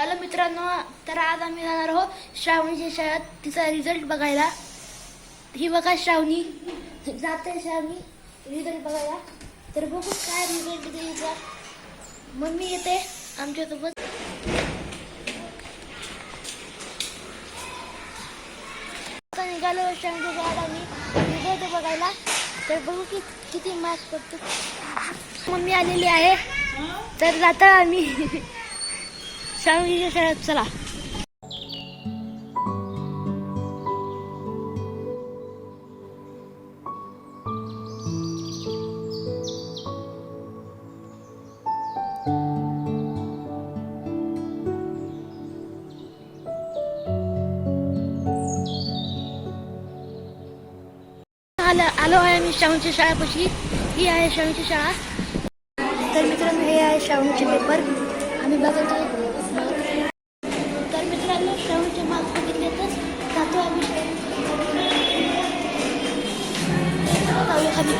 Hello मित्रांनो, तर आज आम्ही जाणार आहोत श्रावणीच्या शाळेत तिचा रिझल्ट बघायला. ही बघा श्रावणी जाते, श्रावणी रिझल्ट बघायला. तर बघू काय रिझल्ट द्यायचा. मम्मी येते आमच्यासोबत. आता निघालो श्रावणीच्या शाळेत आम्ही रिझल्ट बघायला. तर बघू की किती मार्क्स पडतो. मम्मी आलेली आहे, तर जाता आम्ही श्रावणीच्या शाळेत. चला. आलो आहे आम्ही श्रावणीच्या शाळेपाशी. ही आहे श्रावणीची शाळा. तर मित्रांनो, हे आहे श्रावणीचे पेपर आम्ही बघतो. तर मित्रांनो, श्रावणीचे मार्क्स बघितले तर जातो आम्ही खाली.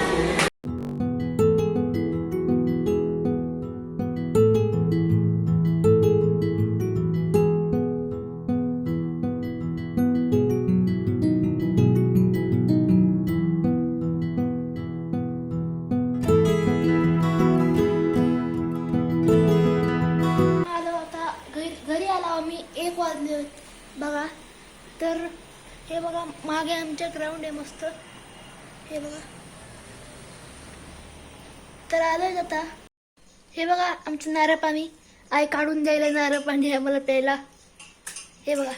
घरी आला आम्ही 1 वाजले बघा. तर हे बघा, मागे आमच्या ग्राउंड आहे मस्त. हे बघा. तर आलोय आता. हे बघा आमचं नारळ पाणी. आई काढून द्यायला नारळ पाणी आहे मला प्यायला. हे बघा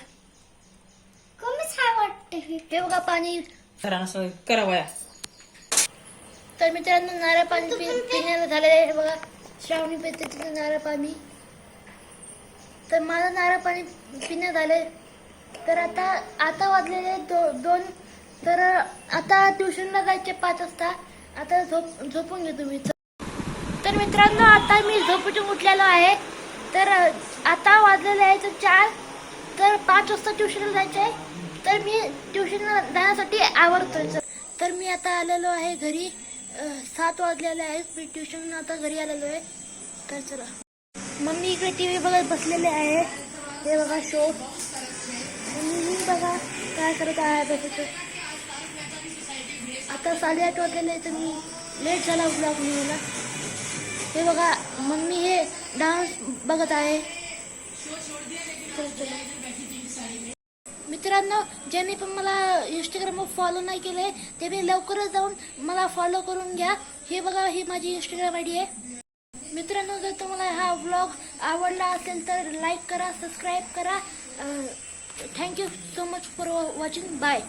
कमी छान वाटते. हे बघा पाणी करावया. तर मित्रांनो, नारळ पाणी पिण्याला झाले. हे बघा श्रावणी पिते तिचं नारळ पाणी. तर माझं नारळ पाणी पिण्यात आले. तर आता वाजलेले 2. तर आता ट्युशनला जायचे 5 वाजता. आता झोपून घेतो मी. तर मित्रांनो, आता मी झोपून उठलेलो आहे. तर आता वाजलेले आहे 4. तर 5 वाजता ट्युशनला जायचे आहे. तर मी ट्युशनला जाण्यासाठी आवरतोय. तर मी आता आलेलो आहे घरी. 7 वाजलेले आहेत. मी ट्युशन आता घरी आलेलो आहे. तर चला. मम्मी इकडे TV बघत बसलेले आहे. हे बघा शो. मम्मी बघा काय करत आहे अभ्यासाचं. आता 8:30 वाजलेले, तर मी लेट झाला ब्लॉग निघायला. हे बघा मम्मी हे डान्स बघत आहे. मित्रांनो, ज्यांनी पण मला इंस्टाग्रामवर फॉलो नाही केले त्यांनी लवकरच जाऊन मला फॉलो करून घ्या. हे बघा, ही माझी इंस्टाग्राम ID आहे. मित्रांनो, जर तुम्हाला हा व्लॉग आवडला असेल तर लाईक करा, सबस्क्राईब करा. Thank you so much for watching. Bye.